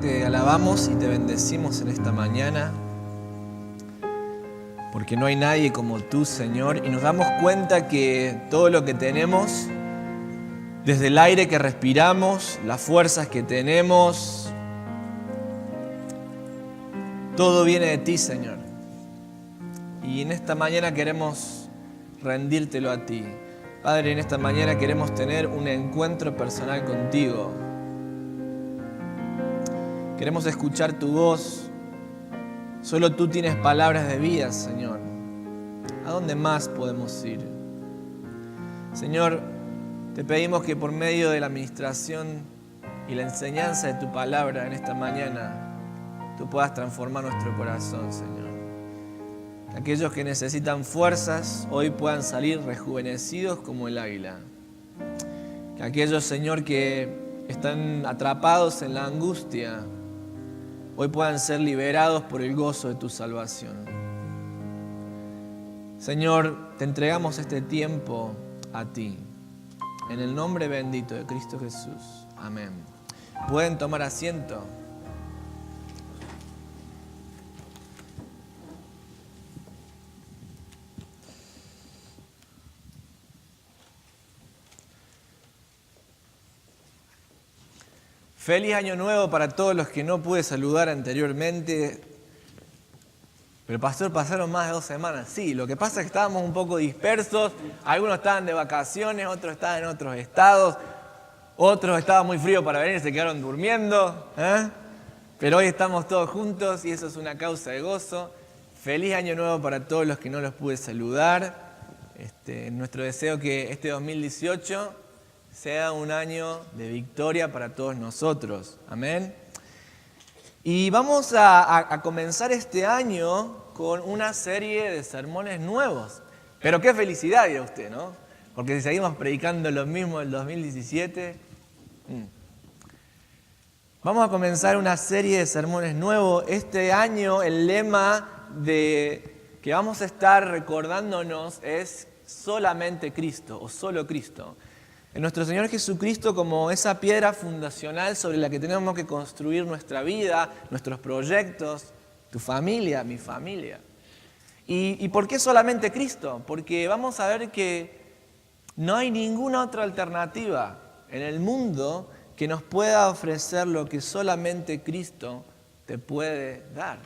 te alabamos y te bendecimos en esta mañana, porque no hay nadie como tú, Señor, y nos damos cuenta que todo lo que tenemos, desde el aire que respiramos, las fuerzas que tenemos, todo viene de ti, Señor. Y en esta mañana queremos rendírtelo a ti. Padre, en esta mañana queremos tener un encuentro personal contigo. Queremos escuchar tu voz. Solo tú tienes palabras de vida, Señor. ¿A dónde más podemos ir? Señor, te pedimos que por medio de la administración y la enseñanza de tu palabra en esta mañana, tú puedas transformar nuestro corazón, Señor. Que aquellos que necesitan fuerzas hoy puedan salir rejuvenecidos como el águila. Que aquellos, Señor, que están atrapados en la angustia, hoy puedan ser liberados por el gozo de tu salvación. Señor, te entregamos este tiempo a ti. En el nombre bendito de Cristo Jesús. Amén. Pueden tomar asiento. Feliz Año Nuevo para todos los que no pude saludar anteriormente. Pero pastor, pasaron más de 2 semanas. Sí, lo que pasa es que estábamos un poco dispersos. Algunos estaban de vacaciones, otros estaban en otros estados. Otros estaban muy frío para venir y se quedaron durmiendo. Pero hoy estamos todos juntos y eso es una causa de gozo. Feliz Año Nuevo para todos los que no los pude saludar. Nuestro deseo que este 2018... sea un año de victoria para todos nosotros. Amén. Y vamos a comenzar este año con una serie de sermones nuevos. Pero qué felicidad, dirá usted, ¿no? Porque si seguimos predicando lo mismo del 2017... Vamos a comenzar una serie de sermones nuevos. Este año el lema que vamos a estar recordándonos es solamente Cristo o solo Cristo. En nuestro Señor Jesucristo como esa piedra fundacional sobre la que tenemos que construir nuestra vida, nuestros proyectos, tu familia, mi familia. ¿Y por qué solamente Cristo? Porque vamos a ver que no hay ninguna otra alternativa en el mundo que nos pueda ofrecer lo que solamente Cristo te puede dar.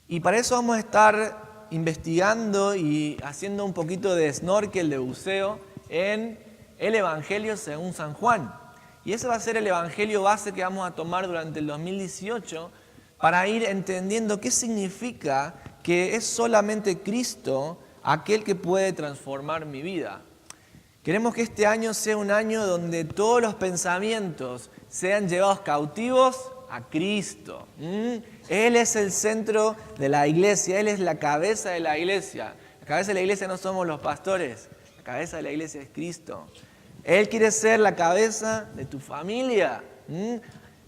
Y para eso vamos a estar investigando y haciendo un poquito de snorkel, de buceo, en el Evangelio según San Juan. Y ese va a ser el Evangelio base que vamos a tomar durante el 2018 para ir entendiendo qué significa que es solamente Cristo aquel que puede transformar mi vida. Queremos que este año sea un año donde todos los pensamientos sean llevados cautivos a Cristo. Él es el centro de la iglesia, Él es la cabeza de la iglesia. La cabeza de la iglesia no somos los pastores. La cabeza de la iglesia es Cristo. Él quiere ser la cabeza de tu familia.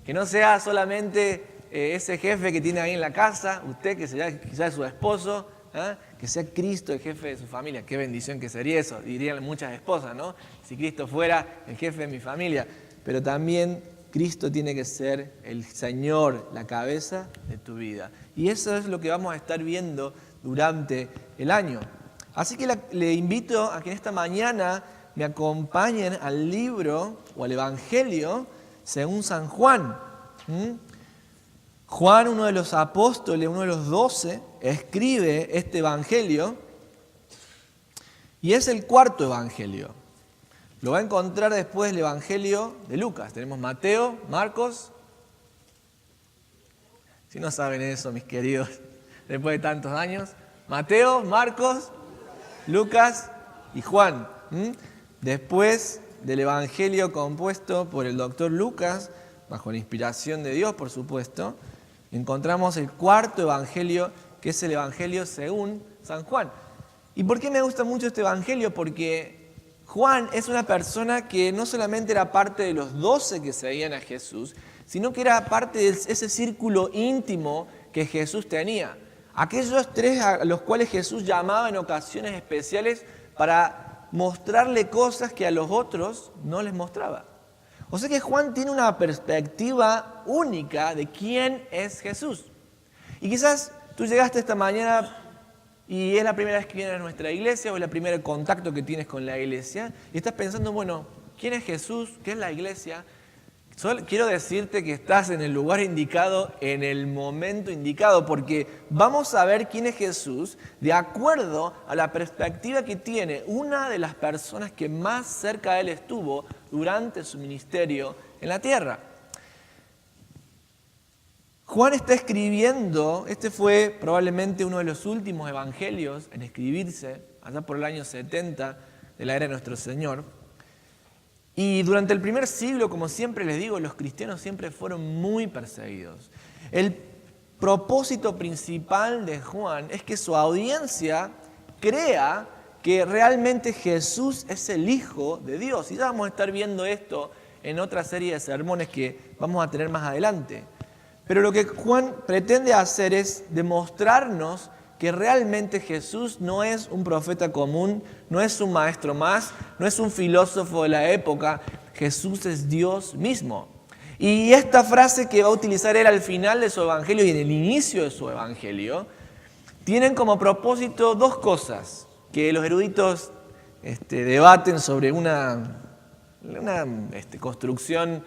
Que no sea solamente ese jefe que tiene ahí en la casa, usted que sea quizás su esposo, que sea Cristo el jefe de su familia. Qué bendición que sería eso, dirían muchas esposas, ¿no? Si Cristo fuera el jefe de mi familia. Pero también Cristo tiene que ser el Señor, la cabeza de tu vida. Y eso es lo que vamos a estar viendo durante el año. Así que le invito a que esta mañana me acompañen al libro o al Evangelio según San Juan. Juan, uno de los apóstoles, uno de los 12, escribe este Evangelio y es el 4.º Evangelio. Lo va a encontrar después del Evangelio de Lucas. Tenemos Mateo, Marcos. Si no saben eso, mis queridos, después de tantos años. Mateo, Marcos, Lucas y Juan. Después del Evangelio compuesto por el doctor Lucas, bajo la inspiración de Dios, por supuesto, encontramos el 4.º Evangelio, que es el Evangelio según San Juan. ¿Y por qué me gusta mucho este Evangelio? Porque Juan es una persona que no solamente era parte de los 12 que seguían a Jesús, sino que era parte de ese círculo íntimo que Jesús tenía. Aquellos 3 a los cuales Jesús llamaba en ocasiones especiales para mostrarle cosas que a los otros no les mostraba. O sea que Juan tiene una perspectiva única de quién es Jesús. Y quizás tú llegaste esta mañana y es la primera vez que vienes a nuestra iglesia o es el primer contacto que tienes con la iglesia y estás pensando, bueno, ¿quién es Jesús? ¿Qué es la iglesia? Solo quiero decirte que estás en el lugar indicado, en el momento indicado, porque vamos a ver quién es Jesús de acuerdo a la perspectiva que tiene una de las personas que más cerca de él estuvo durante su ministerio en la tierra. Juan está escribiendo, este fue probablemente uno de los últimos evangelios en escribirse, allá por el año 70 de la era de nuestro Señor. Y durante el primer siglo, como siempre les digo, los cristianos siempre fueron muy perseguidos. El propósito principal de Juan es que su audiencia crea que realmente Jesús es el Hijo de Dios. Y ya vamos a estar viendo esto en otra serie de sermones que vamos a tener más adelante. Pero lo que Juan pretende hacer es demostrarnos que realmente Jesús no es un profeta común, no es un maestro más, no es un filósofo de la época. Jesús es Dios mismo. Y esta frase que va a utilizar él al final de su evangelio y en el inicio de su evangelio, tienen como propósito dos cosas que los eruditos debaten sobre una construcción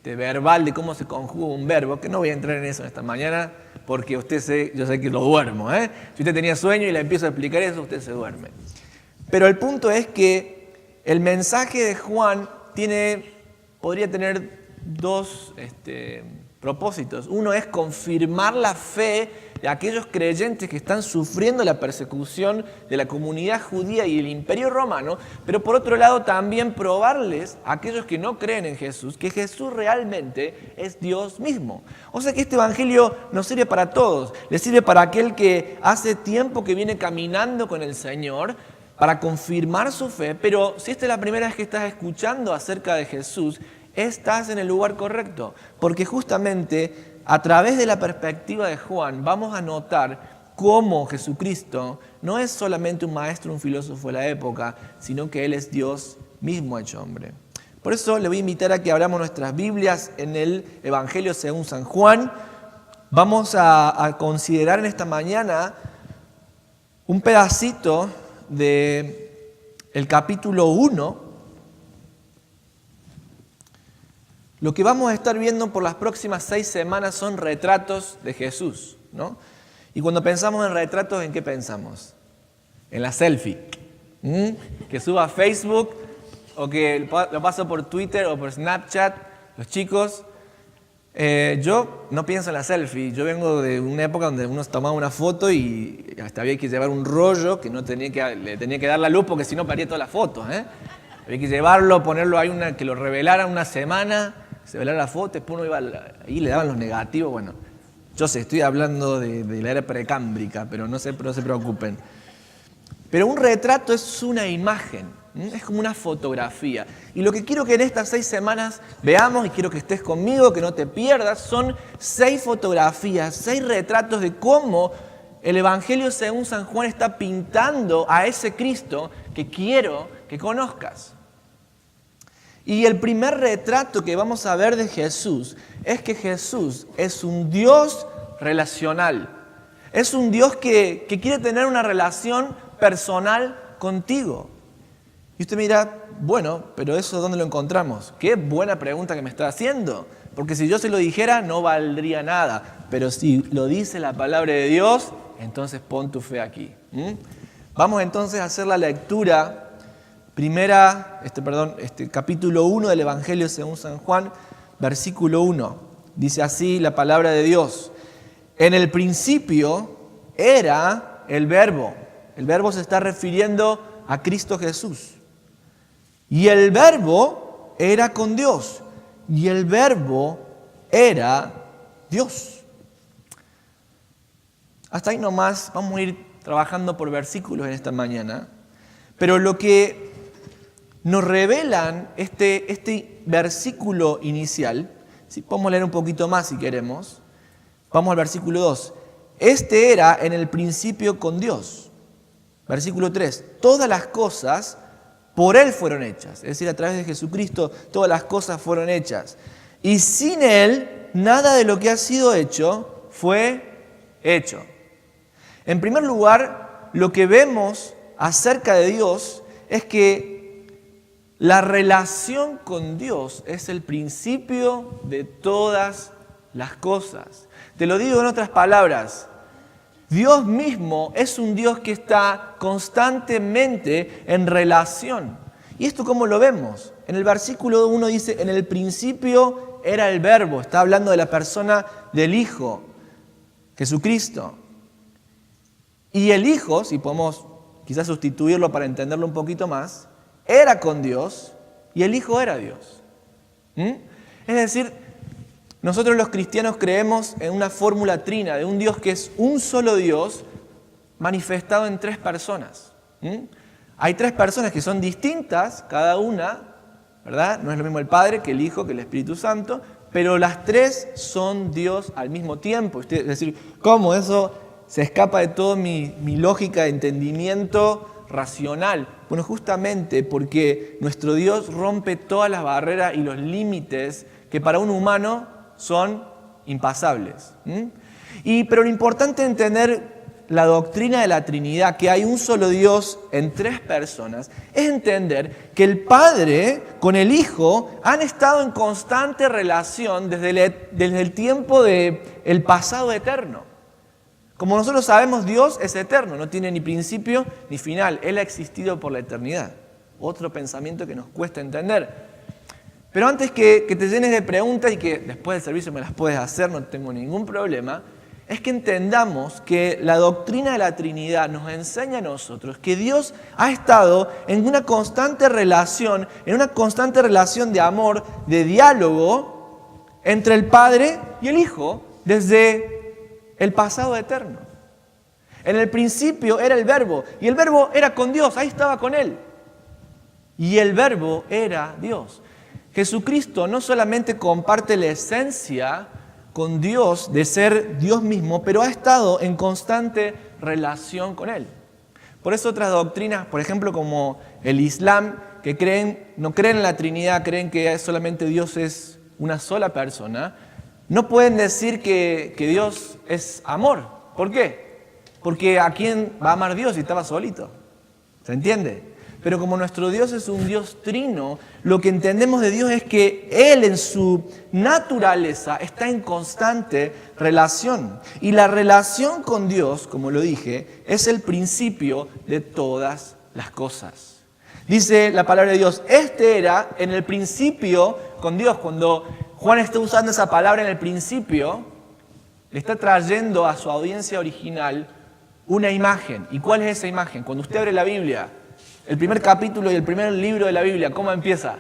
verbal de cómo se conjuga un verbo, que no voy a entrar en eso esta mañana, porque yo sé que lo duermo. Si usted tenía sueño y le empiezo a explicar eso, usted se duerme. Pero el punto es que el mensaje de Juan podría tener dos propósitos. Uno es confirmar la fe de aquellos creyentes que están sufriendo la persecución de la comunidad judía y el imperio romano, pero por otro lado también probarles a aquellos que no creen en Jesús que Jesús realmente es Dios mismo. O sea que este evangelio nos sirve para todos, le sirve para aquel que hace tiempo que viene caminando con el Señor para confirmar su fe, pero si esta es la primera vez que estás escuchando acerca de Jesús, estás en el lugar correcto, porque justamente a través de la perspectiva de Juan vamos a notar cómo Jesucristo no es solamente un maestro, un filósofo de la época, sino que Él es Dios mismo hecho hombre. Por eso le voy a invitar a que abramos nuestras Biblias en el Evangelio según San Juan. Vamos a considerar en esta mañana un pedacito del capítulo 1. Lo que vamos a estar viendo por las próximas 6 semanas son retratos de Jesús, ¿no? Y cuando pensamos en retratos, ¿en qué pensamos? En la selfie. Que suba a Facebook o que lo paso por Twitter o por Snapchat, los chicos. Yo no pienso en la selfie. Yo vengo de una época donde uno tomaba una foto y hasta había que llevar un rollo que le tenía que dar la luz porque si no perdía todas las fotos. Había que llevarlo, ponerlo ahí, que lo revelaran una semana, se velara la foto, después uno iba ahí le daban los negativos. Bueno, yo sé, estoy hablando de la era precámbrica, pero no se preocupen. Pero un retrato es una imagen, es como una fotografía. Y lo que quiero que en estas 6 semanas veamos, y quiero que estés conmigo, que no te pierdas, son 6 fotografías, 6 retratos de cómo el Evangelio según San Juan está pintando a ese Cristo que quiero que conozcas. Y el primer retrato que vamos a ver de Jesús es que Jesús es un Dios relacional. Es un Dios que quiere tener una relación personal contigo. Y usted me dirá, bueno, pero eso ¿dónde lo encontramos? Qué buena pregunta que me está haciendo. Porque si yo se lo dijera no valdría nada. Pero si lo dice la palabra de Dios, entonces pon tu fe aquí. Vamos entonces a hacer la lectura. Capítulo 1 del Evangelio según San Juan, versículo 1. Dice así la palabra de Dios. En el principio era el Verbo. El Verbo se está refiriendo a Cristo Jesús. Y el Verbo era con Dios. Y el Verbo era Dios. Hasta ahí nomás, vamos a ir trabajando por versículos en esta mañana. Pero lo que nos revelan este versículo inicial, si podemos leer un poquito más si queremos, vamos al versículo 2. Este era en el principio con Dios. Versículo 3. Todas las cosas por Él fueron hechas. Es decir, a través de Jesucristo todas las cosas fueron hechas. Y sin Él, nada de lo que ha sido hecho fue hecho. En primer lugar, lo que vemos acerca de Dios es que la relación con Dios es el principio de todas las cosas. Te lo digo en otras palabras. Dios mismo es un Dios que está constantemente en relación. ¿Y esto cómo lo vemos? En el versículo 1 dice, en el principio era el Verbo. Está hablando de la persona del Hijo, Jesucristo. Y el Hijo, si podemos quizás sustituirlo para entenderlo un poquito más, era con Dios y el Hijo era Dios. Es decir, nosotros los cristianos creemos en una fórmula trina de un Dios que es un solo Dios manifestado en tres personas. Hay tres personas que son distintas, cada una, ¿verdad? No es lo mismo el Padre que el Hijo, que el Espíritu Santo, pero las tres son Dios al mismo tiempo. Es decir, ¿cómo eso se escapa de toda mi lógica de entendimiento racional? Bueno, justamente porque nuestro Dios rompe todas las barreras y los límites que para un humano son impasables. Pero lo importante de entender la doctrina de la Trinidad, que hay un solo Dios en tres personas, es entender que el Padre con el Hijo han estado en constante relación desde el tiempo del pasado eterno. Como nosotros sabemos, Dios es eterno, no tiene ni principio ni final. Él ha existido por la eternidad. Otro pensamiento que nos cuesta entender. Pero antes que te llenes de preguntas y que después del servicio me las puedes hacer, no tengo ningún problema, es que entendamos que la doctrina de la Trinidad nos enseña a nosotros que Dios ha estado en una constante relación de amor, de diálogo entre el Padre y el Hijo desde el pasado eterno. En el principio era el Verbo y el Verbo era con Dios, ahí estaba con Él. Y el Verbo era Dios. Jesucristo no solamente comparte la esencia con Dios de ser Dios mismo, pero ha estado en constante relación con Él. Por eso otras doctrinas, por ejemplo como el Islam, que no creen en la Trinidad, creen que solamente Dios es una sola persona, no pueden decir que Dios es amor. ¿Por qué? Porque ¿a quién va a amar Dios si estaba solito? ¿Se entiende? Pero como nuestro Dios es un Dios trino, lo que entendemos de Dios es que Él en su naturaleza está en constante relación. Y la relación con Dios, como lo dije, es el principio de todas las cosas. Dice la palabra de Dios, este era en el principio con Dios. Cuando Juan está usando esa palabra en el principio, le está trayendo a su audiencia original una imagen. ¿Y cuál es esa imagen? Cuando usted abre la Biblia, el primer capítulo y el primer libro de la Biblia, ¿cómo empieza?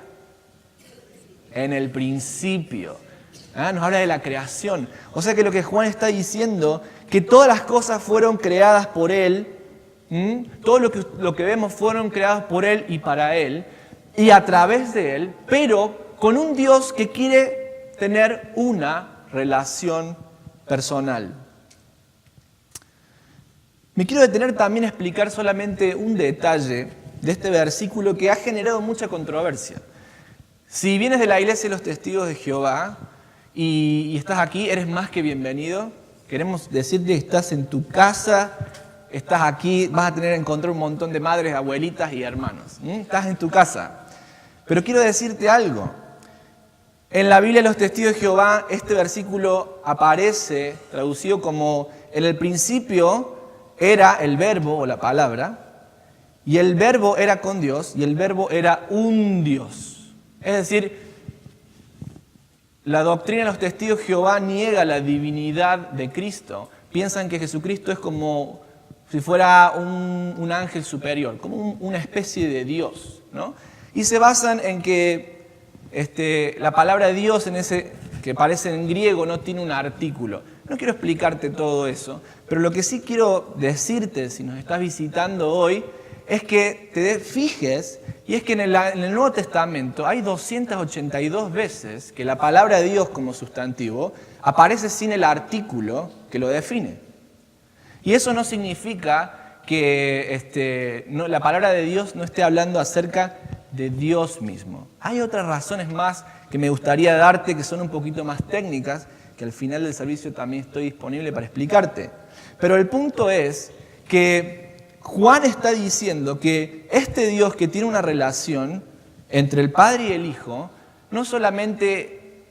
En el principio. Nos habla de la creación. O sea que lo que Juan está diciendo, que todas las cosas fueron creadas por Él, todo lo que vemos fueron creadas por Él y para Él, y a través de Él, pero con un Dios que quiere tener una relación personal. Me quiero detener también a explicar solamente un detalle de este versículo que ha generado mucha controversia. Si vienes de la iglesia de los Testigos de Jehová y estás aquí, eres más que bienvenido. Queremos decirte que estás en tu casa, estás aquí, vas a encontrar un montón de madres, abuelitas y hermanos. Estás en tu casa. Pero quiero decirte algo. En la Biblia de los Testigos de Jehová, este versículo aparece traducido como en el principio era el verbo o la palabra, y el verbo era con Dios, y el verbo era un Dios. Es decir, la doctrina de los Testigos de Jehová niega la divinidad de Cristo. Piensan que Jesucristo es como si fuera un ángel superior, como una especie de Dios, ¿no? Y se basan en que la palabra Dios que aparece en griego no tiene un artículo. No quiero explicarte todo eso, pero lo que sí quiero decirte, si nos estás visitando hoy, es que te fijes, y es que en el Nuevo Testamento hay 282 veces que la palabra de Dios como sustantivo aparece sin el artículo que lo define. Y eso no significa que la palabra de Dios no esté hablando acerca de Dios mismo. Hay otras razones más que me gustaría darte que son un poquito más técnicas, que al final del servicio también estoy disponible para explicarte. Pero el punto es que Juan está diciendo que este Dios que tiene una relación entre el Padre y el Hijo, no solamente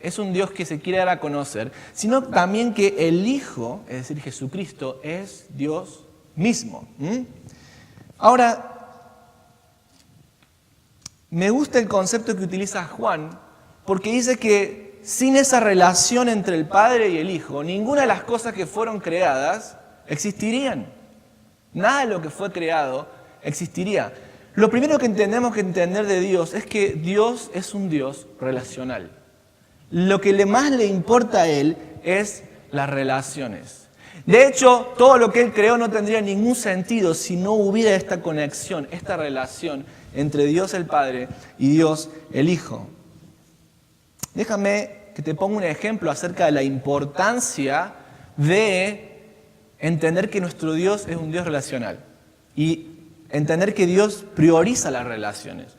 es un Dios que se quiere dar a conocer, sino también que el Hijo, es decir, Jesucristo, es Dios mismo. Ahora, me gusta el concepto que utiliza Juan, porque dice que sin esa relación entre el Padre y el Hijo, ninguna de las cosas que fueron creadas existirían. Nada de lo que fue creado existiría. Lo primero que tenemos que entender de Dios es que Dios es un Dios relacional. Lo que más le importa a Él es las relaciones. De hecho, todo lo que Él creó no tendría ningún sentido si no hubiera esta conexión, esta relación entre Dios el Padre y Dios el Hijo. Déjame que te ponga un ejemplo acerca de la importancia de entender que nuestro Dios es un Dios relacional y entender que Dios prioriza las relaciones.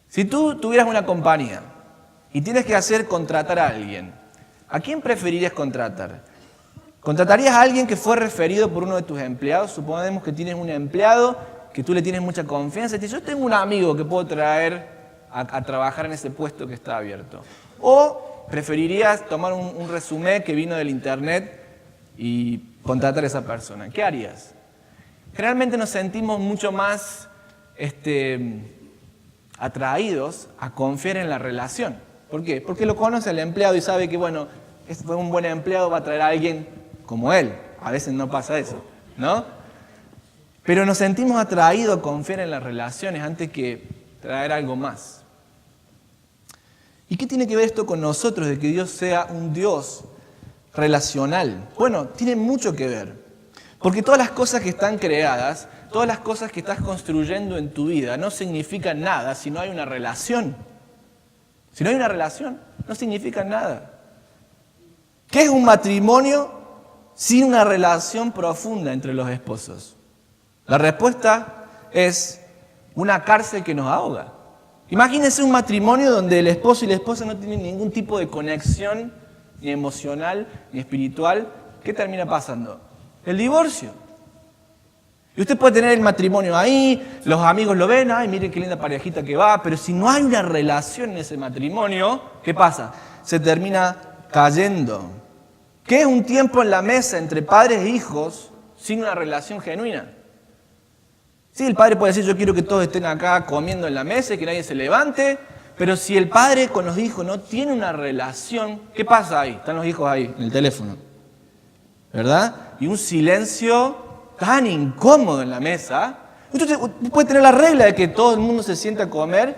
Si tú tuvieras una compañía y tienes que contratar a alguien, ¿a quién preferirías contratar? ¿Contratarías a alguien que fue referido por uno de tus empleados? Suponemos que tienes un empleado que tú le tienes mucha confianza y te dice, yo tengo un amigo que puedo traer a trabajar en ese puesto que está abierto. O preferirías tomar un resumen que vino del internet y contratar a esa persona. ¿Qué harías? Generalmente nos sentimos mucho más atraídos a confiar en la relación. ¿Por qué? Porque lo conoce el empleado y sabe que, bueno, este fue un buen empleado, va a traer a alguien como él. A veces no pasa eso, ¿no? Pero nos sentimos atraídos a confiar en las relaciones antes que traer algo más. ¿Y qué tiene que ver esto con nosotros, de que Dios sea un Dios relacional? Bueno, tiene mucho que ver. Porque todas las cosas que están creadas, todas las cosas que estás construyendo en tu vida, no significan nada si no hay una relación. Si no hay una relación, no significan nada. ¿Qué es un matrimonio sin una relación profunda entre los esposos? La respuesta es una cárcel que nos ahoga. Imagínense un matrimonio donde el esposo y la esposa no tienen ningún tipo de conexión, ni emocional, ni espiritual. ¿Qué termina pasando? El divorcio. Y usted puede tener el matrimonio ahí, los amigos lo ven, ay, miren qué linda parejita que va, pero si no hay una relación en ese matrimonio, ¿qué pasa? Se termina cayendo. ¿Qué es un tiempo en la mesa entre padres e hijos sin una relación genuina? Sí, el padre puede decir, yo quiero que todos estén acá comiendo en la mesa y que nadie se levante, pero si el padre con los hijos no tiene una relación, ¿qué pasa ahí? Están los hijos ahí, en el teléfono, ¿verdad? Y un silencio tan incómodo en la mesa. Usted puede tener la regla de que todo el mundo se sienta a comer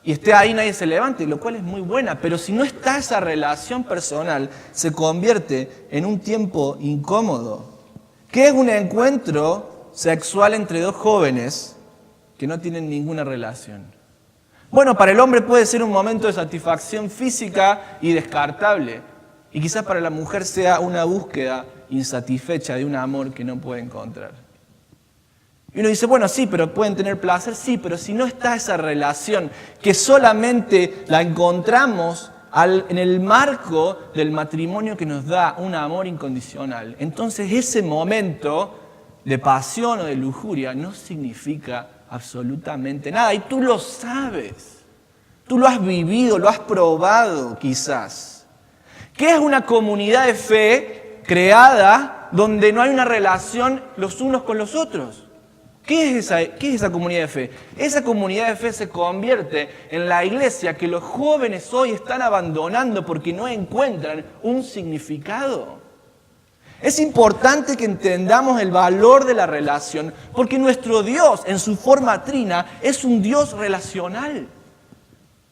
y esté ahí, nadie se levante, lo cual es muy buena, pero si no está esa relación personal, se convierte en un tiempo incómodo. ¿Qué es un encuentro sexual entre dos jóvenes que no tienen ninguna relación? Bueno, para el hombre puede ser un momento de satisfacción física y descartable, y quizás para la mujer sea una búsqueda insatisfecha de un amor que no puede encontrar. Y uno dice, bueno, sí, pero pueden tener placer, sí, pero si no está esa relación, que solamente la encontramos en el marco del matrimonio que nos da un amor incondicional, entonces ese momento de pasión o de lujuria no significa absolutamente nada. Y tú lo sabes. Tú lo has vivido, lo has probado quizás. ¿Qué es una comunidad de fe creada donde no hay una relación los unos con los otros? ¿Qué es esa comunidad de fe? Esa comunidad de fe se convierte en la iglesia que los jóvenes hoy están abandonando porque no encuentran un significado. Es importante que entendamos el valor de la relación, porque nuestro Dios, en su forma trina, es un Dios relacional.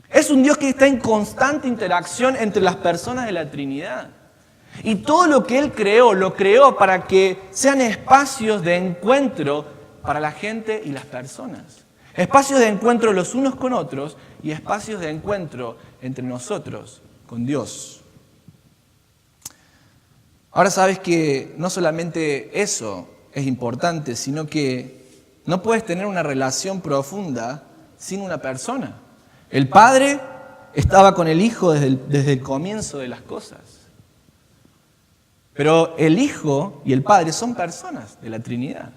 Es un Dios que está en constante interacción entre las personas de la Trinidad. Y todo lo que Él creó, lo creó para que sean espacios de encuentro para la gente y las personas. Espacios de encuentro los unos con otros y espacios de encuentro entre nosotros con Dios. Ahora sabes que no solamente eso es importante, sino que no puedes tener una relación profunda sin una persona. El Padre estaba con el Hijo desde el comienzo de las cosas. Pero el Hijo y el Padre son personas de la Trinidad.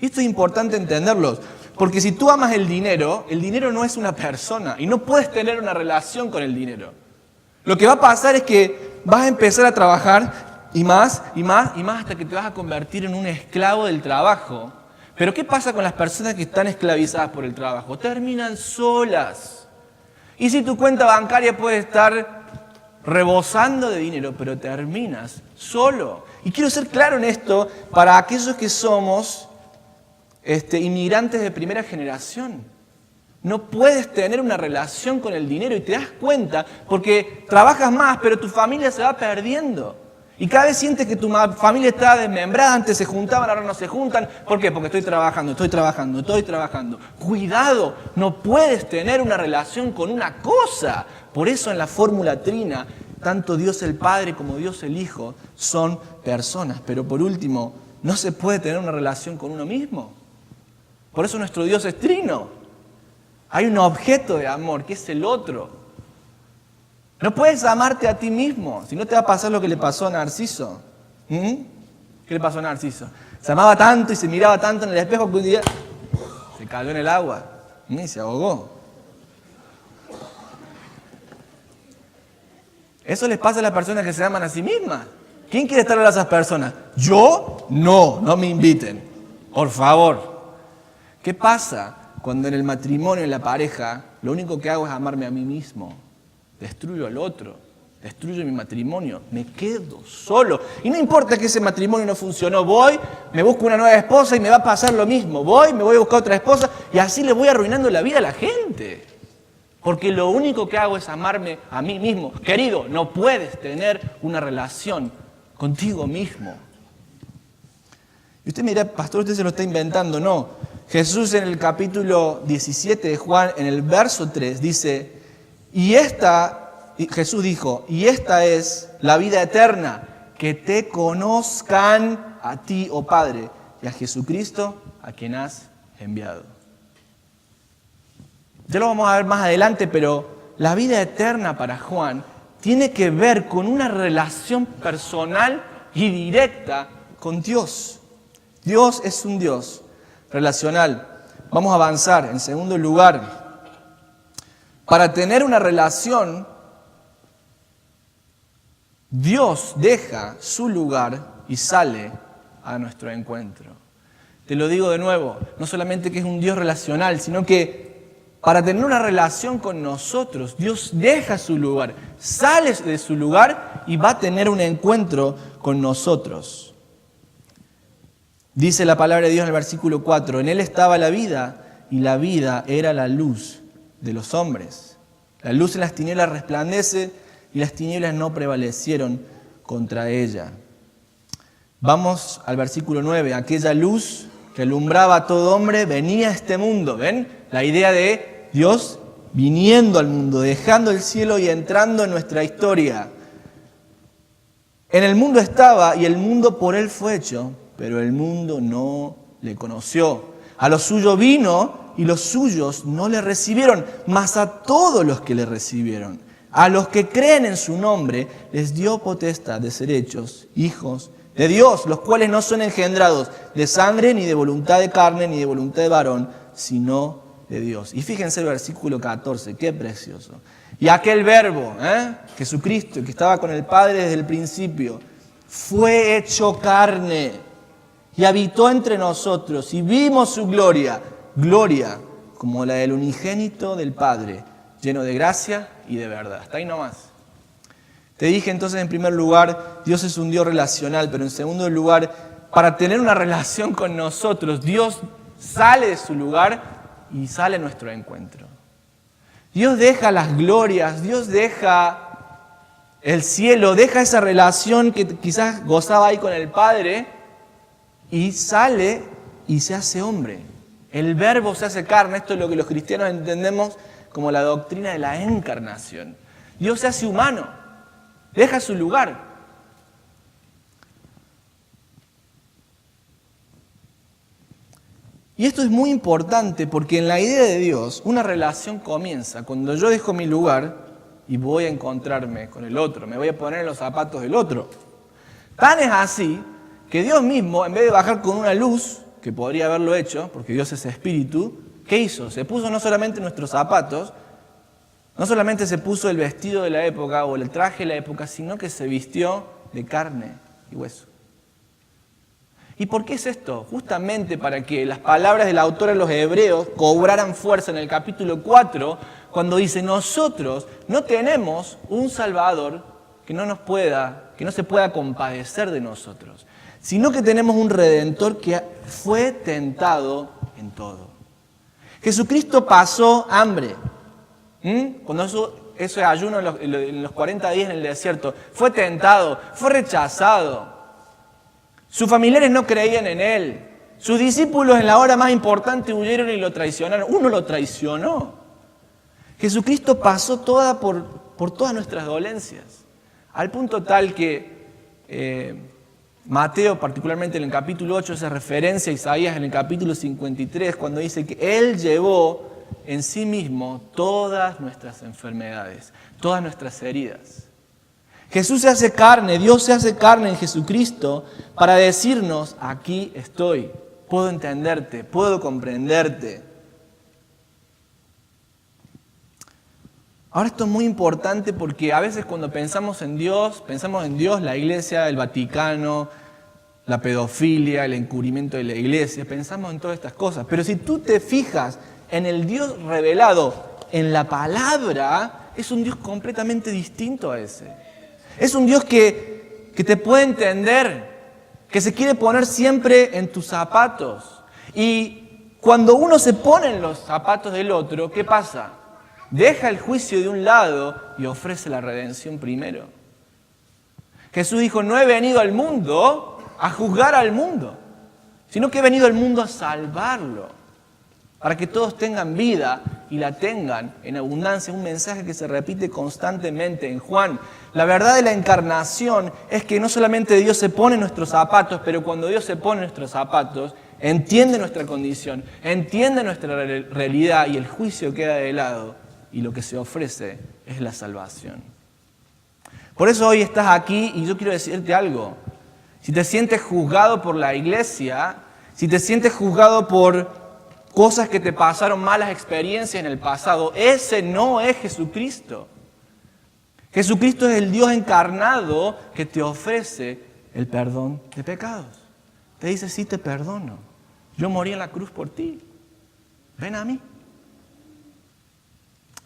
Y esto es importante entenderlo, porque si tú amas el dinero no es una persona y no puedes tener una relación con el dinero. Lo que va a pasar es que vas a empezar a trabajar y más hasta que te vas a convertir en un esclavo del trabajo. Pero ¿qué pasa con las personas que están esclavizadas por el trabajo? Terminan solas. Y si tu cuenta bancaria puede estar rebosando de dinero, pero terminas solo. Y quiero ser claro en esto para aquellos que somos inmigrantes de primera generación. No puedes tener una relación con el dinero y te das cuenta porque trabajas más, pero tu familia se va perdiendo. Y cada vez sientes que tu familia está desmembrada, antes se juntaban, ahora no se juntan. ¿Por qué? Porque estoy trabajando. Cuidado, no puedes tener una relación con una cosa. Por eso en la fórmula trina, tanto Dios el Padre como Dios el Hijo son personas. Pero por último, no se puede tener una relación con uno mismo. Por eso nuestro Dios es trino. Hay un objeto de amor que es el otro. No puedes amarte a ti mismo, si no te va a pasar lo que le pasó a Narciso. ¿Qué le pasó a Narciso? Se amaba tanto y se miraba tanto en el espejo que un día se cayó en el agua y se ahogó. Eso les pasa a las personas que se aman a sí mismas. ¿Quién quiere estar con esas personas? ¿Yo? No me inviten. Por favor. ¿Qué pasa cuando en el matrimonio, en la pareja, lo único que hago es amarme a mí mismo? Destruyo al otro, destruyo mi matrimonio, me quedo solo. Y no importa que ese matrimonio no funcionó, voy, me busco una nueva esposa y me va a pasar lo mismo. Me voy a buscar otra esposa y así le voy arruinando la vida a la gente. Porque lo único que hago es amarme a mí mismo. Querido, no puedes tener una relación contigo mismo. Y usted me dirá, pastor, usted se lo está inventando. No, Jesús en el capítulo 17 de Juan, en el verso 3, dice... Jesús dijo, y esta es la vida eterna, que te conozcan a ti, oh Padre, y a Jesucristo, a quien has enviado. Ya lo vamos a ver más adelante, pero la vida eterna para Juan tiene que ver con una relación personal y directa con Dios. Dios es un Dios relacional. Vamos a avanzar. En segundo lugar, para tener una relación, Dios deja su lugar y sale a nuestro encuentro. Te lo digo de nuevo, no solamente que es un Dios relacional, sino que para tener una relación con nosotros, Dios deja su lugar, sale de su lugar y va a tener un encuentro con nosotros. Dice la palabra de Dios en el versículo 4, en Él estaba la vida y la vida era la luz de los hombres. La luz en las tinieblas resplandece y las tinieblas no prevalecieron contra ella. Vamos al versículo 9. Aquella luz que alumbraba a todo hombre venía a este mundo. ¿Ven? La idea de Dios viniendo al mundo, dejando el cielo y entrando en nuestra historia. En el mundo estaba y el mundo por Él fue hecho, pero el mundo no le conoció. A lo suyo vino y los suyos no le recibieron, mas a todos los que le recibieron, a los que creen en su nombre, les dio potestad de ser hechos hijos de Dios, los cuales no son engendrados de sangre, ni de voluntad de carne, ni de voluntad de varón, sino de Dios. Y fíjense el versículo 14, qué precioso. Y aquel verbo, Jesucristo, que estaba con el Padre desde el principio, fue hecho carne y habitó entre nosotros y vimos su gloria, gloria como la del unigénito del Padre, lleno de gracia y de verdad. Hasta ahí nomás. Te dije entonces en primer lugar, Dios es un Dios relacional, pero en segundo lugar, para tener una relación con nosotros, Dios sale de su lugar y sale a nuestro encuentro. Dios deja las glorias, Dios deja el cielo, deja esa relación que quizás gozaba ahí con el Padre y sale y se hace hombre. El verbo se hace carne, esto es lo que los cristianos entendemos como la doctrina de la encarnación. Dios se hace humano, deja su lugar. Y esto es muy importante porque en la idea de Dios una relación comienza cuando yo dejo mi lugar y voy a encontrarme con el otro, me voy a poner en los zapatos del otro. Tan es así que Dios mismo, en vez de bajar con una luz, que podría haberlo hecho, porque Dios es espíritu, ¿qué hizo? Se puso no solamente nuestros zapatos, no solamente se puso el vestido de la época o el traje de la época, sino que se vistió de carne y hueso. ¿Y por qué es esto? Justamente para que las palabras del autor a los hebreos cobraran fuerza en el capítulo 4, cuando dice, nosotros no tenemos un Salvador que no se pueda compadecer de nosotros, sino que tenemos un Redentor que fue tentado en todo. Jesucristo pasó hambre. Cuando eso ayuno en los 40 días en el desierto, fue tentado, fue rechazado. Sus familiares no creían en Él. Sus discípulos en la hora más importante huyeron y lo traicionaron. Uno lo traicionó. Jesucristo pasó por todas nuestras dolencias. Al punto tal que Mateo, particularmente en el capítulo 8, hace referencia a Isaías en el capítulo 53, cuando dice que Él llevó en sí mismo todas nuestras enfermedades, todas nuestras heridas. Jesús se hace carne, Dios se hace carne en Jesucristo para decirnos, aquí estoy, puedo entenderte, puedo comprenderte. Ahora esto es muy importante porque a veces cuando pensamos en Dios, la Iglesia, el Vaticano, la pedofilia, el encubrimiento de la Iglesia, pensamos en todas estas cosas. Pero si tú te fijas en el Dios revelado en la palabra, es un Dios completamente distinto a ese. Es un Dios que te puede entender, que se quiere poner siempre en tus zapatos. Y cuando uno se pone en los zapatos del otro, ¿qué pasa? Deja el juicio de un lado y ofrece la redención primero. Jesús dijo, no he venido al mundo a juzgar al mundo, sino que he venido al mundo a salvarlo, para que todos tengan vida y la tengan en abundancia. Un mensaje que se repite constantemente en Juan. La verdad de la encarnación es que no solamente Dios se pone en nuestros zapatos, pero cuando Dios se pone en nuestros zapatos, entiende nuestra condición, entiende nuestra realidad y el juicio queda de lado y lo que se ofrece es la salvación. Por eso hoy estás aquí y yo quiero decirte algo. Si te sientes juzgado por la iglesia, si te sientes juzgado por cosas que te pasaron, malas experiencias en el pasado, ese no es Jesucristo. Jesucristo es el Dios encarnado que te ofrece el perdón de pecados. Te dice, sí te perdono. Yo morí en la cruz por ti. Ven a mí.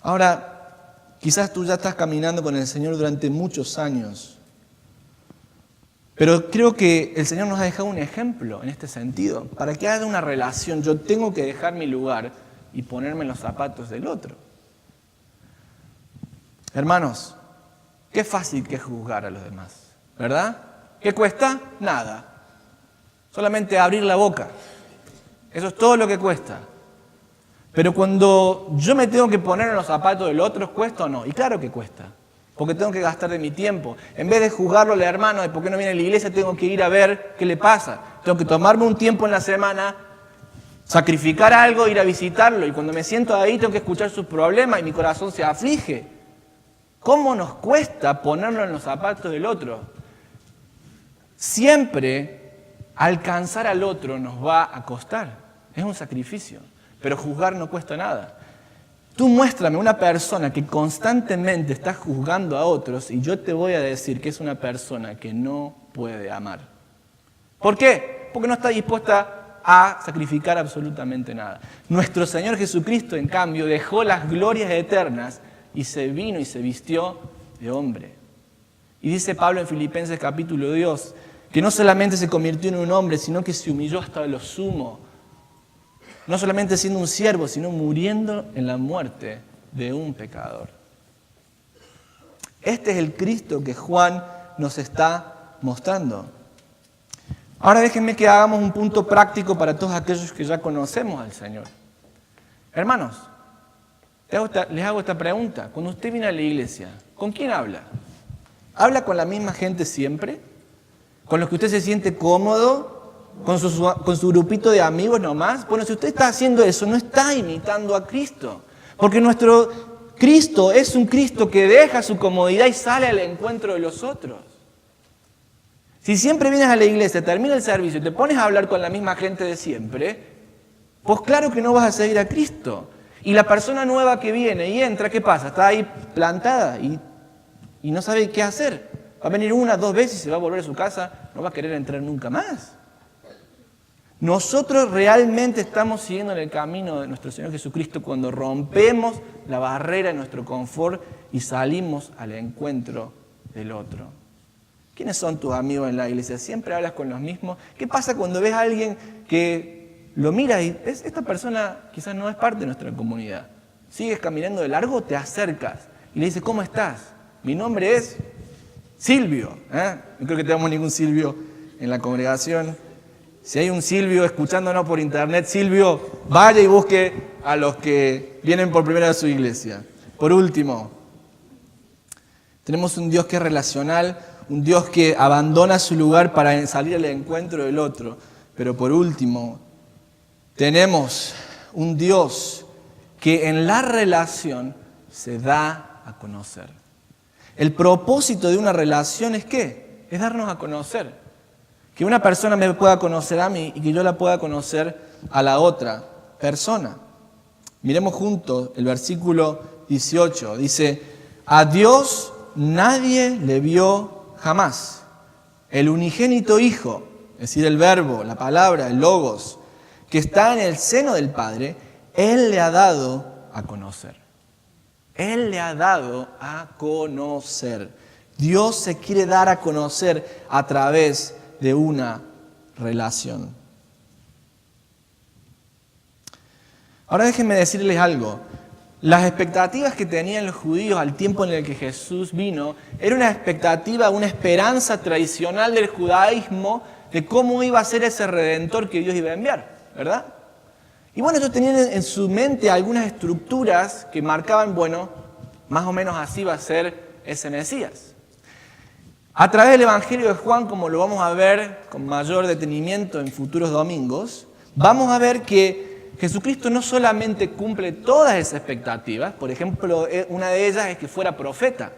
Ahora, quizás tú ya estás caminando con el Señor durante muchos años. Pero creo que el Señor nos ha dejado un ejemplo en este sentido. Para que haya una relación, yo tengo que dejar mi lugar y ponerme en los zapatos del otro. Hermanos, qué fácil que es juzgar a los demás, ¿verdad? ¿Qué cuesta? Nada. Solamente abrir la boca. Eso es todo lo que cuesta. Pero cuando yo me tengo que poner en los zapatos del otro, ¿cuesta o no? Y claro que cuesta. Porque tengo que gastar de mi tiempo. En vez de juzgarlo al hermano de por qué no viene a la iglesia, tengo que ir a ver qué le pasa. Tengo que tomarme un tiempo en la semana, sacrificar algo, ir a visitarlo. Y cuando me siento ahí, tengo que escuchar sus problemas y mi corazón se aflige. ¿Cómo nos cuesta ponernos en los zapatos del otro? Siempre alcanzar al otro nos va a costar. Es un sacrificio. Pero juzgar no cuesta nada. Tú muéstrame una persona que constantemente está juzgando a otros y yo te voy a decir que es una persona que no puede amar. ¿Por qué? Porque no está dispuesta a sacrificar absolutamente nada. Nuestro Señor Jesucristo, en cambio, dejó las glorias eternas y se vino y se vistió de hombre. Y dice Pablo en Filipenses capítulo 2, que no solamente se convirtió en un hombre, sino que se humilló hasta lo sumo. No solamente siendo un siervo, sino muriendo en la muerte de un pecador. Este es el Cristo que Juan nos está mostrando. Ahora déjenme que hagamos un punto práctico para todos aquellos que ya conocemos al Señor. Hermanos, les hago esta pregunta. Cuando usted viene a la iglesia, ¿con quién habla? ¿Habla con la misma gente siempre? ¿Con los que usted se siente cómodo? con su grupito de amigos nomás. Bueno, si usted está haciendo eso, no está imitando a Cristo. Porque nuestro Cristo es un Cristo que deja su comodidad y sale al encuentro de los otros. Si siempre vienes a la iglesia, termina el servicio y te pones a hablar con la misma gente de siempre, pues claro que no vas a seguir a Cristo. Y la persona nueva que viene y entra, ¿qué pasa? Está ahí plantada y no sabe qué hacer. Va a venir una, 2 veces y se va a volver a su casa, no va a querer entrar nunca más. Nosotros realmente estamos siguiendo en el camino de nuestro Señor Jesucristo cuando rompemos la barrera de nuestro confort y salimos al encuentro del otro. ¿Quiénes son tus amigos en la iglesia? ¿Siempre hablas con los mismos? ¿Qué pasa cuando ves a alguien que lo mira y esta persona quizás no es parte de nuestra comunidad? Sigues caminando de largo, te acercas y le dices, ¿cómo estás? Mi nombre es Silvio. No creo que tengamos ningún Silvio en la congregación. Si hay un Silvio escuchándonos por internet, Silvio, vaya y busque a los que vienen por primera vez a su iglesia. Por último, tenemos un Dios que es relacional, un Dios que abandona su lugar para salir al encuentro del otro. Pero por último, tenemos un Dios que en la relación se da a conocer. El propósito de una relación es ¿qué? Es darnos a conocer. Que una persona me pueda conocer a mí y que yo la pueda conocer a la otra persona. Miremos juntos el versículo 18. Dice, a Dios nadie le vio jamás. El unigénito Hijo, es decir, el verbo, la palabra, el logos, que está en el seno del Padre, Él le ha dado a conocer. Él le ha dado a conocer. Dios se quiere dar a conocer a través de una relación. Ahora déjenme decirles algo. Las expectativas que tenían los judíos al tiempo en el que Jesús vino era una expectativa, una esperanza tradicional del judaísmo de cómo iba a ser ese redentor que Dios iba a enviar, ¿verdad? Y bueno, ellos tenían en su mente algunas estructuras que marcaban, bueno, más o menos así va a ser ese Mesías. A través del Evangelio de Juan, como lo vamos a ver con mayor detenimiento en futuros domingos, vamos a ver que Jesucristo no solamente cumple todas esas expectativas, por ejemplo, una de ellas es que fuera profeta.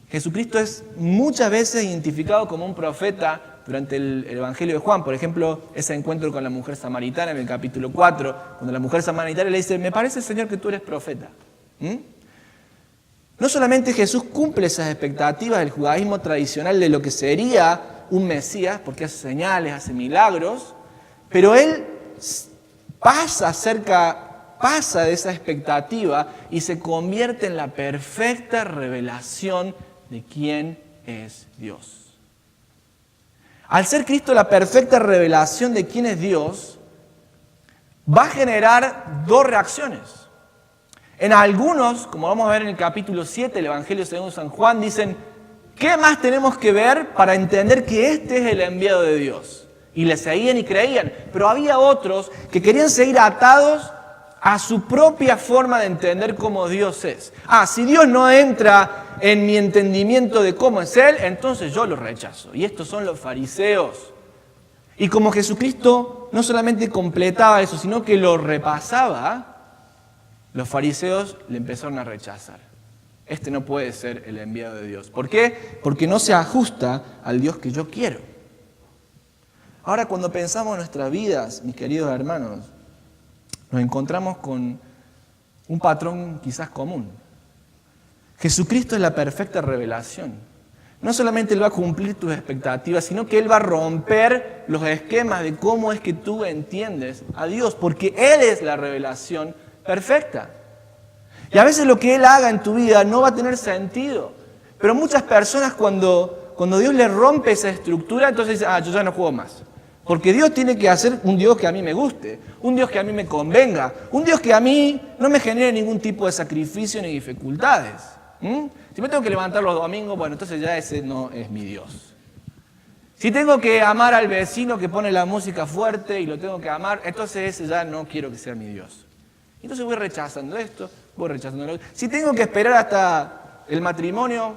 Jesucristo es muchas veces identificado como un profeta durante el Evangelio de Juan. Por ejemplo, ese encuentro con la mujer samaritana en el capítulo 4, cuando la mujer samaritana le dice, me parece, Señor, que tú eres profeta. No solamente Jesús cumple esas expectativas del judaísmo tradicional de lo que sería un Mesías, porque hace señales, hace milagros, pero Él pasa de esa expectativa y se convierte en la perfecta revelación de quién es Dios. Al ser Cristo la perfecta revelación de quién es Dios, va a generar 2 reacciones. En algunos, como vamos a ver en el capítulo 7 del Evangelio según San Juan, dicen, ¿qué más tenemos que ver para entender que este es el enviado de Dios? Y le seguían y creían. Pero había otros que querían seguir atados a su propia forma de entender cómo Dios es. Si Dios no entra en mi entendimiento de cómo es Él, entonces yo lo rechazo. Y estos son los fariseos. Y como Jesucristo no solamente completaba eso, sino que lo repasaba, los fariseos le empezaron a rechazar. Este no puede ser el enviado de Dios. ¿Por qué? Porque no se ajusta al Dios que yo quiero. Ahora, cuando pensamos en nuestras vidas, mis queridos hermanos, nos encontramos con un patrón quizás común. Jesucristo es la perfecta revelación. No solamente Él va a cumplir tus expectativas, sino que Él va a romper los esquemas de cómo es que tú entiendes a Dios, porque Él es la revelación perfecta. Y a veces lo que Él haga en tu vida no va a tener sentido. Pero muchas personas cuando Dios les rompe esa estructura, entonces dicen, yo ya no juego más. Porque Dios tiene que hacer un Dios que a mí me guste, un Dios que a mí me convenga, un Dios que a mí no me genere ningún tipo de sacrificio ni dificultades. Si me tengo que levantar los domingos, bueno, entonces ya ese no es mi Dios. Si tengo que amar al vecino que pone la música fuerte y lo tengo que amar, entonces ese ya no quiero que sea mi Dios. Entonces voy rechazando esto, voy rechazando lo otro. Si tengo que esperar hasta el matrimonio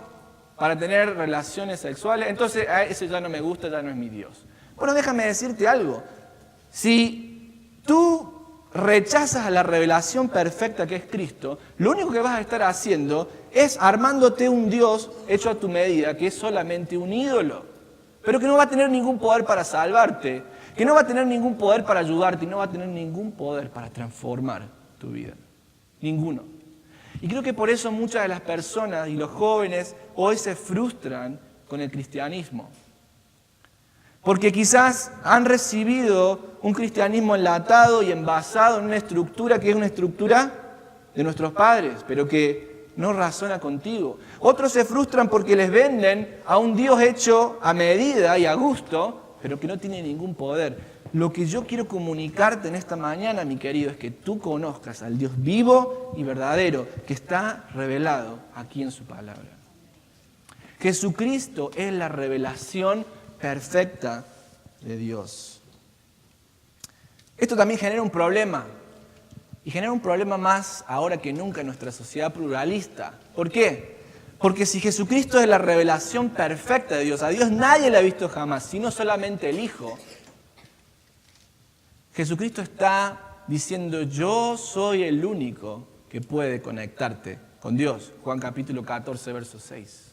para tener relaciones sexuales, entonces ese ya no me gusta, ya no es mi Dios. Bueno, déjame decirte algo. Si tú rechazas a la revelación perfecta que es Cristo, lo único que vas a estar haciendo es armándote un Dios hecho a tu medida, que es solamente un ídolo, pero que no va a tener ningún poder para salvarte, que no va a tener ningún poder para ayudarte y no va a tener ningún poder para transformar tu vida. Ninguno. Y creo que por eso muchas de las personas y los jóvenes hoy se frustran con el cristianismo. Porque quizás han recibido un cristianismo enlatado y envasado en una estructura que es una estructura de nuestros padres, pero que no razona contigo. Otros se frustran porque les venden a un Dios hecho a medida y a gusto, pero que no tiene ningún poder. Lo que yo quiero comunicarte en esta mañana, mi querido, es que tú conozcas al Dios vivo y verdadero que está revelado aquí en su palabra. Jesucristo es la revelación perfecta de Dios. Esto también genera un problema, y genera un problema más ahora que nunca en nuestra sociedad pluralista. ¿Por qué? Porque si Jesucristo es la revelación perfecta de Dios, a Dios nadie le ha visto jamás, sino solamente el Hijo. Jesucristo está diciendo, yo soy el único que puede conectarte con Dios. Juan capítulo 14, verso 6.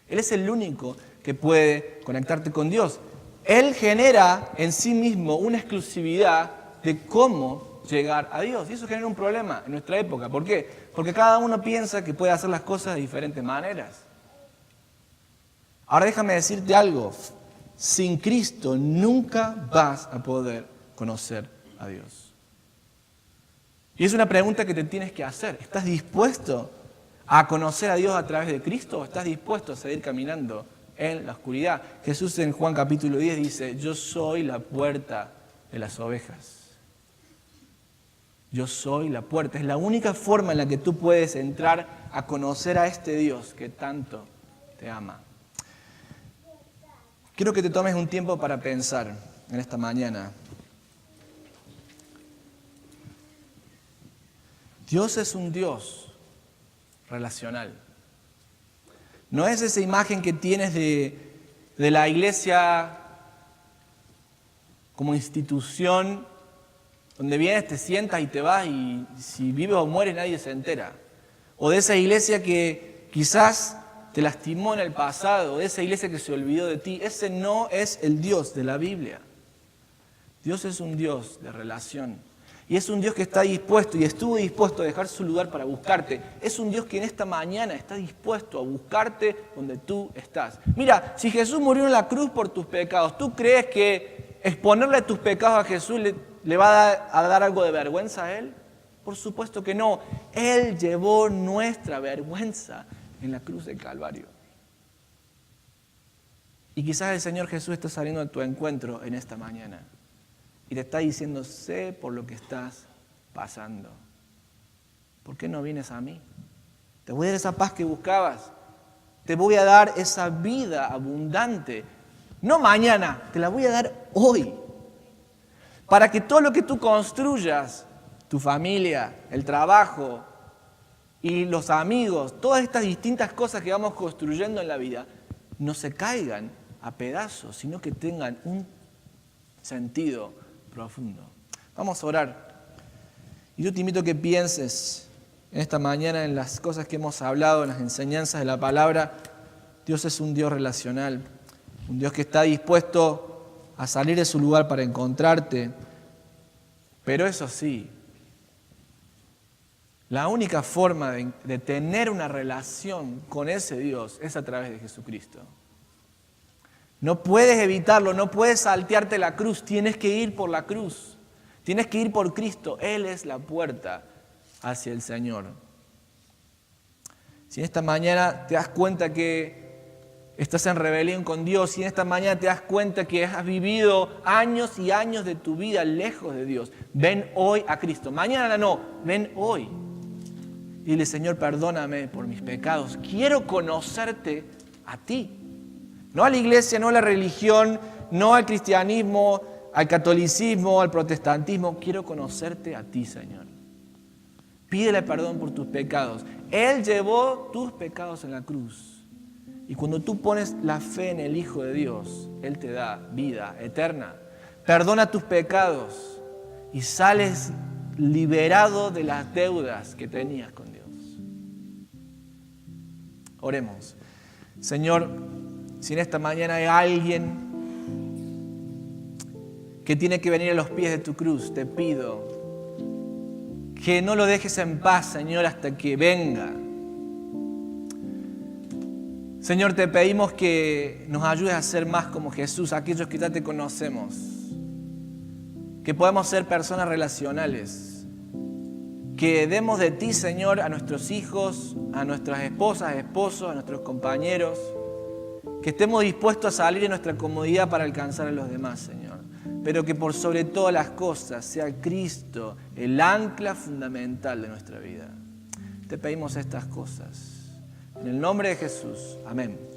Él es el único que puede conectarte con Dios. Él genera en sí mismo una exclusividad de cómo llegar a Dios. Y eso genera un problema en nuestra época. ¿Por qué? Porque cada uno piensa que puede hacer las cosas de diferentes maneras. Ahora déjame decirte algo. Sin Cristo nunca vas a poder conocer a Dios. Y es una pregunta que te tienes que hacer. ¿Estás dispuesto a conocer a Dios a través de Cristo o estás dispuesto a seguir caminando en la oscuridad? Jesús en Juan capítulo 10 dice, yo soy la puerta de las ovejas. Yo soy la puerta. Es la única forma en la que tú puedes entrar a conocer a este Dios que tanto te ama. Quiero que te tomes un tiempo para pensar en esta mañana. Dios es un Dios relacional. No es esa imagen que tienes de la iglesia como institución donde vienes, te sientas y te vas y si vives o mueres nadie se entera. O de esa iglesia que quizás te lastimó en el pasado, o de esa iglesia que se olvidó de ti. Ese no es el Dios de la Biblia. Dios es un Dios de relación. Y es un Dios que está dispuesto y estuvo dispuesto a dejar su lugar para buscarte. Es un Dios que en esta mañana está dispuesto a buscarte donde tú estás. Mira, si Jesús murió en la cruz por tus pecados, ¿tú crees que exponerle tus pecados a Jesús le va a dar algo de vergüenza a Él? Por supuesto que no. Él llevó nuestra vergüenza en la cruz del Calvario. Y quizás el Señor Jesús está saliendo a tu encuentro en esta mañana. Y te está diciendo, sé por lo que estás pasando. ¿Por qué no vienes a mí? Te voy a dar esa paz que buscabas. Te voy a dar esa vida abundante. No mañana, te la voy a dar hoy. Para que todo lo que tú construyas, tu familia, el trabajo y los amigos, todas estas distintas cosas que vamos construyendo en la vida, no se caigan a pedazos, sino que tengan un sentido profundo. Vamos a orar. Y yo te invito a que pienses en esta mañana en las cosas que hemos hablado, en las enseñanzas de la palabra. Dios es un Dios relacional, un Dios que está dispuesto a salir de su lugar para encontrarte. Pero eso sí, la única forma de tener una relación con ese Dios es a través de Jesucristo. No puedes evitarlo, no puedes saltearte la cruz, tienes que ir por la cruz, tienes que ir por Cristo. Él es la puerta hacia el Señor. Si en esta mañana te das cuenta que estás en rebelión con Dios, si en esta mañana te das cuenta que has vivido años y años de tu vida lejos de Dios, ven hoy a Cristo. Mañana no, ven hoy. Dile, Señor, perdóname por mis pecados. Quiero conocerte a ti. No a la iglesia, no a la religión, no al cristianismo, al catolicismo, al protestantismo. Quiero conocerte a ti, Señor. Pídele perdón por tus pecados. Él llevó tus pecados en la cruz. Y cuando tú pones la fe en el Hijo de Dios, Él te da vida eterna. Perdona tus pecados y sales liberado de las deudas que tenías con Dios. Oremos. Señor, si en esta mañana hay alguien que tiene que venir a los pies de tu cruz, te pido que no lo dejes en paz, Señor, hasta que venga. Señor, te pedimos que nos ayudes a ser más como Jesús, aquellos que ya te conocemos. Que podamos ser personas relacionales. Que demos de ti, Señor, a nuestros hijos, a nuestras esposas, esposos, a nuestros compañeros. Que estemos dispuestos a salir de nuestra comodidad para alcanzar a los demás, Señor. Pero que por sobre todas las cosas sea Cristo el ancla fundamental de nuestra vida. Te pedimos estas cosas. En el nombre de Jesús. Amén.